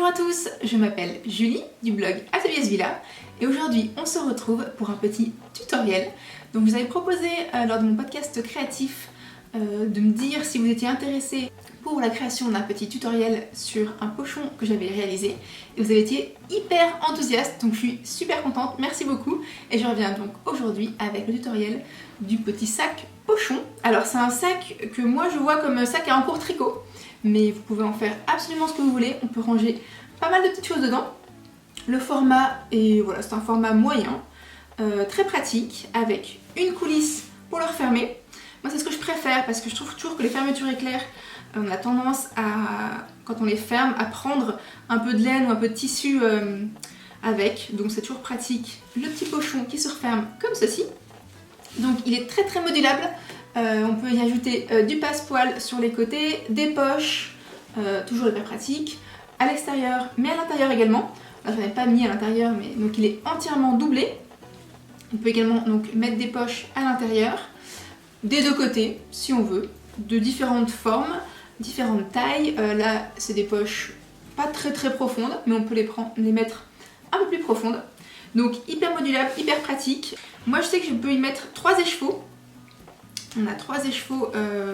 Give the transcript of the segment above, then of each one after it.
à tous, je m'appelle Julie du blog Ateliers Villa et aujourd'hui on se retrouve pour un petit tutoriel. Donc je vous avais proposé lors de mon podcast créatif de me dire si vous étiez intéressé pour la création d'un petit tutoriel sur un pochon que j'avais réalisé et vous avez été hyper enthousiaste, donc je suis super contente, merci beaucoup et je reviens donc aujourd'hui avec le tutoriel du petit sac pochon. Alors c'est un sac que moi je vois comme un sac à encours tricot, mais vous pouvez en faire absolument ce que vous voulez, on peut ranger pas mal de petites choses dedans. Le format est, voilà, c'est un format moyen, très pratique, avec une coulisse pour le refermer. Moi c'est ce que je préfère parce que je trouve toujours que les fermetures éclairs, on a tendance à, quand on les ferme, à prendre un peu de laine ou un peu de tissu avec, donc c'est toujours pratique. Le petit pochon qui se referme comme ceci, donc il est très très modulable. On peut y ajouter du passepoil sur les côtés, des poches, toujours hyper pratique, à l'extérieur mais à l'intérieur également. Là je n'en ai pas mis à l'intérieur, mais donc il est entièrement doublé. On peut également donc mettre des poches à l'intérieur, des deux côtés si on veut, de différentes formes, différentes tailles. Là c'est des poches pas très très profondes, mais on peut les mettre un peu plus profondes. Donc hyper modulable, hyper pratique. Moi je sais que je peux y mettre 3 écheveaux. On a 3 écheveaux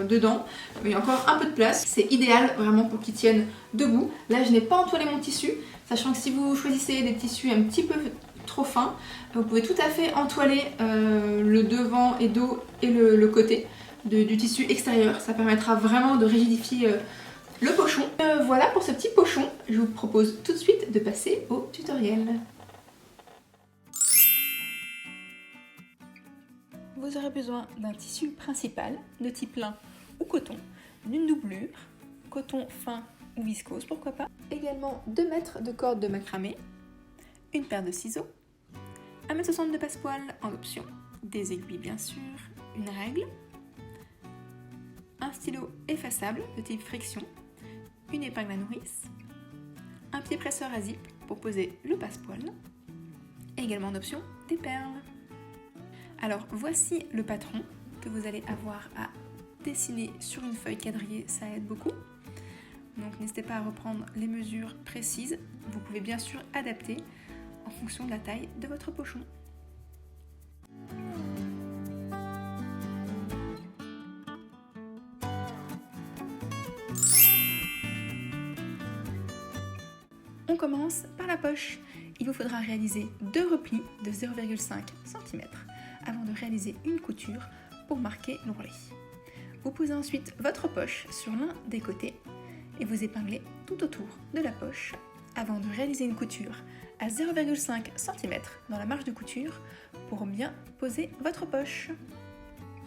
dedans, il y a encore un peu de place. C'est idéal vraiment pour qu'ils tiennent debout. Là je n'ai pas entoilé mon tissu, sachant que si vous choisissez des tissus un petit peu trop fins, vous pouvez tout à fait entoiler le devant et dos et le côté du tissu extérieur. Ça permettra vraiment de rigidifier le pochon. Voilà pour ce petit pochon, je vous propose tout de suite de passer au tutoriel. Vous aurez besoin d'un tissu principal de type lin ou coton, d'une doublure, coton fin ou viscose pourquoi pas, également 2 mètres de corde de macramé, une paire de ciseaux, 1,60 m de passepoil en option, des aiguilles bien sûr, une règle, un stylo effaçable de type friction, une épingle à nourrice, un pied presseur à zip pour poser le passepoil, et également en option des perles. Alors voici le patron que vous allez avoir à dessiner sur une feuille quadrillée, ça aide beaucoup. Donc n'hésitez pas à reprendre les mesures précises, vous pouvez bien sûr adapter en fonction de la taille de votre pochon. On commence par la poche. Il vous faudra réaliser 2 replis de 0,5 cm avant de réaliser une couture pour marquer l'ourlet. Vous posez ensuite votre poche sur l'un des côtés et vous épinglez tout autour de la poche avant de réaliser une couture à 0,5 cm dans la marge de couture pour bien poser votre poche.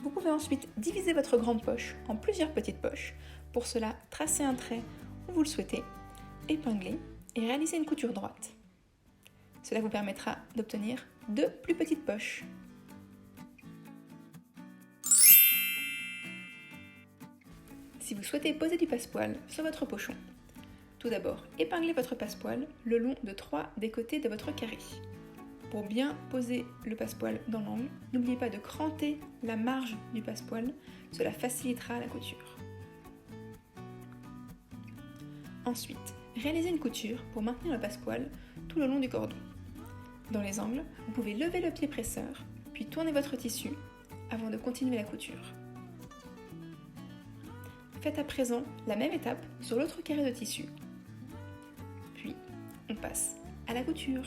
Vous pouvez ensuite diviser votre grande poche en plusieurs petites poches. Pour cela, tracez un trait où vous le souhaitez, épingler et réaliser une couture droite. Cela vous permettra d'obtenir 2 plus petites poches. Si vous souhaitez poser du passepoil sur votre pochon, tout d'abord épinglez votre passepoil le long de 3 des côtés de votre carré. Pour bien poser le passepoil dans l'angle, n'oubliez pas de cranter la marge du passepoil, cela facilitera la couture. Ensuite, réalisez une couture pour maintenir le passepoil tout le long du cordon. Dans les angles, vous pouvez lever le pied presseur, puis tourner votre tissu avant de continuer la couture. Faites à présent la même étape sur l'autre carré de tissu. Puis, on passe à la couture.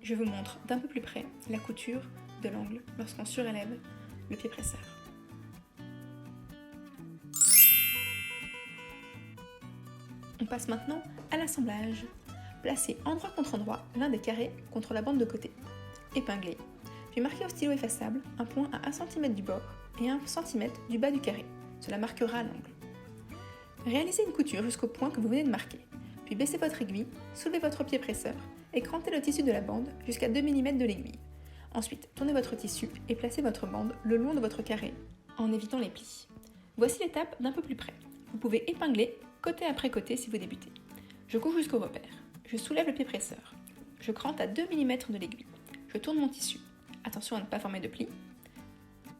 Je vous montre d'un peu plus près la couture de l'angle lorsqu'on surélève le pied presseur. On passe maintenant à l'assemblage. Placez endroit contre endroit l'un des carrés contre la bande de côté. Épinglez. Puis marquez au stylo effaçable un point à 1 cm du bord et 1 cm du bas du carré. Cela marquera l'angle. Réalisez une couture jusqu'au point que vous venez de marquer. Puis baissez votre aiguille, soulevez votre pied presseur et crantez le tissu de la bande jusqu'à 2 mm de l'aiguille. Ensuite, tournez votre tissu et placez votre bande le long de votre carré en évitant les plis. Voici l'étape d'un peu plus près. Vous pouvez épingler côté après côté si vous débutez. Je cours jusqu'au repère. Je soulève le pied presseur. Je crante à 2 mm de l'aiguille. Je tourne mon tissu. Attention à ne pas former de plis.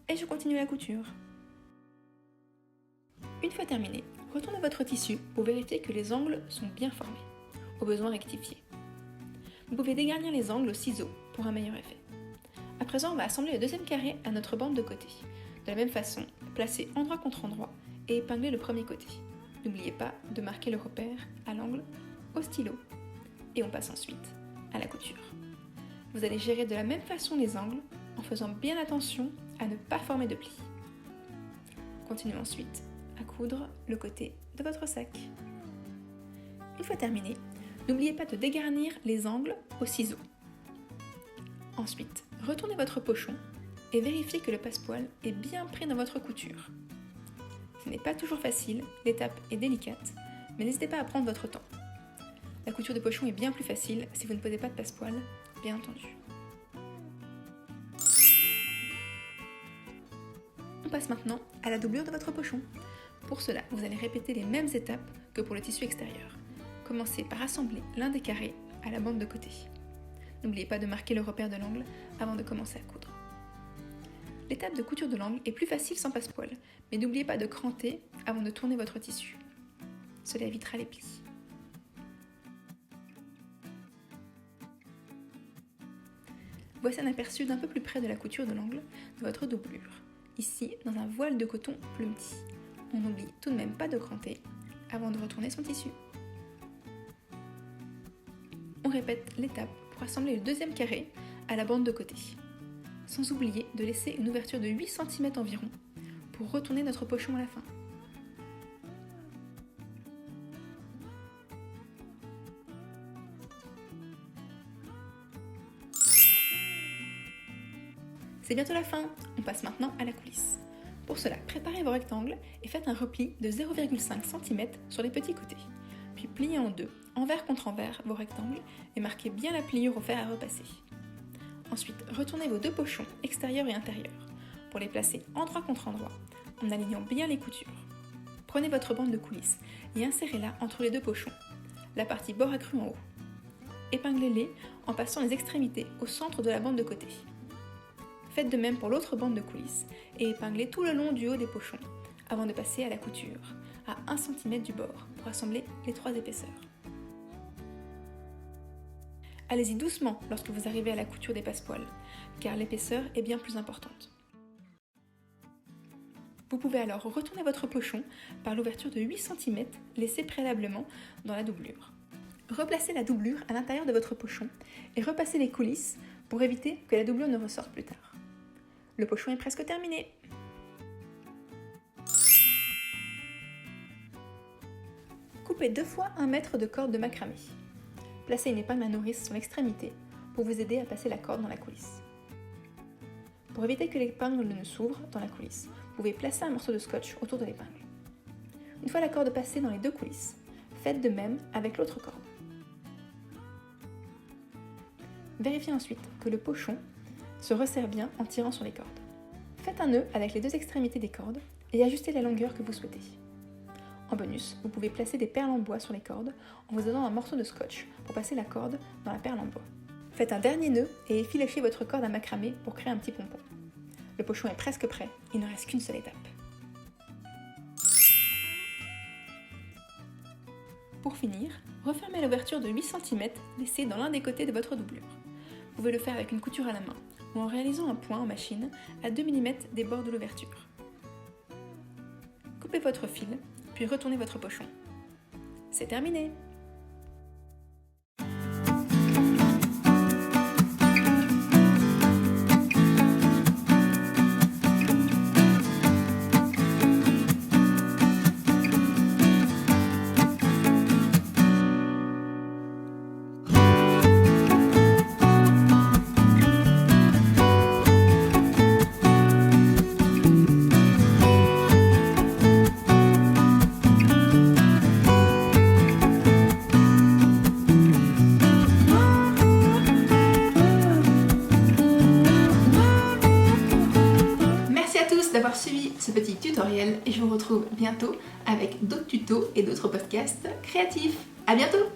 Et je continue la couture. Une fois terminé, retournez votre tissu pour vérifier que les angles sont bien formés. Au besoin, rectifier. Vous pouvez dégarnir les angles au ciseau pour un meilleur effet. À présent, on va assembler le deuxième carré à notre bande de côté. De la même façon, placez endroit contre endroit et épinglez le premier côté. N'oubliez pas de marquer le repère à l'angle au stylo. Et on passe ensuite à la couture. Vous allez gérer de la même façon les angles en faisant bien attention à ne pas former de plis. Continuez ensuite à coudre le côté de votre sac. Une fois terminé, n'oubliez pas de dégarnir les angles au ciseau. Ensuite, retournez votre pochon et vérifiez que le passepoil est bien pris dans votre couture. Ce n'est pas toujours facile, l'étape est délicate, mais n'hésitez pas à prendre votre temps. La couture de pochon est bien plus facile si vous ne posez pas de passepoil, bien entendu. On passe maintenant à la doublure de votre pochon. Pour cela, vous allez répéter les mêmes étapes que pour le tissu extérieur. Commencez par assembler l'un des carrés à la bande de côté. N'oubliez pas de marquer le repère de l'angle avant de commencer à coudre. L'étape de couture de l'angle est plus facile sans passepoil, mais n'oubliez pas de cranter avant de tourner votre tissu. Cela évitera les plis. Voici un aperçu d'un peu plus près de la couture de l'angle de votre doublure. Ici, dans un voile de coton plumetis. On n'oublie tout de même pas de cranter avant de retourner son tissu. On répète l'étape pour assembler le deuxième carré à la bande de côté. Sans oublier de laisser une ouverture de 8 cm environ pour retourner notre pochon à la fin. C'est bientôt la fin, on passe maintenant à la coulisse. Pour cela, préparez vos rectangles et faites un repli de 0,5 cm sur les petits côtés. Puis pliez en deux, envers contre envers, vos rectangles et marquez bien la pliure au fer à repasser. Ensuite, retournez vos deux pochons, extérieurs et intérieurs, pour les placer endroit contre endroit, en alignant bien les coutures. Prenez votre bande de coulisse et insérez-la entre les deux pochons, la partie bord accru en haut. Épinglez-les en passant les extrémités au centre de la bande de côté. Faites de même pour l'autre bande de coulisse et épinglez tout le long du haut des pochons, avant de passer à la couture, à 1 cm du bord, pour assembler les 3 épaisseurs. Allez-y doucement lorsque vous arrivez à la couture des passepoils, car l'épaisseur est bien plus importante. Vous pouvez alors retourner votre pochon par l'ouverture de 8 cm laissée préalablement dans la doublure. Replacez la doublure à l'intérieur de votre pochon et repassez les coulisses pour éviter que la doublure ne ressorte plus tard. Le pochon est presque terminé. Coupez 2 fois 1 mètre de corde de macramé. Placez une épingle à nourrice sur l'extrémité pour vous aider à passer la corde dans la coulisse. Pour éviter que l'épingle ne s'ouvre dans la coulisse, vous pouvez placer un morceau de scotch autour de l'épingle. Une fois la corde passée dans les 2 coulisses, faites de même avec l'autre corde. Vérifiez ensuite que le pochon se resserre bien en tirant sur les cordes. Faites un nœud avec les 2 extrémités des cordes et ajustez la longueur que vous souhaitez. En bonus, vous pouvez placer des perles en bois sur les cordes en vous donnant un morceau de scotch pour passer la corde dans la perle en bois. Faites un dernier nœud et effilechez votre corde à macramé pour créer un petit pompon. Le pochon est presque prêt, il ne reste qu'une seule étape. Pour finir, refermez l'ouverture de 8 cm laissée dans l'un des côtés de votre doublure. Vous pouvez le faire avec une couture à la main ou en réalisant un point en machine à 2 mm des bords de l'ouverture. Coupez votre fil, puis retournez votre pochon. C'est terminé! D'avoir suivi ce petit tutoriel et je vous retrouve bientôt avec d'autres tutos et d'autres podcasts créatifs. À bientôt!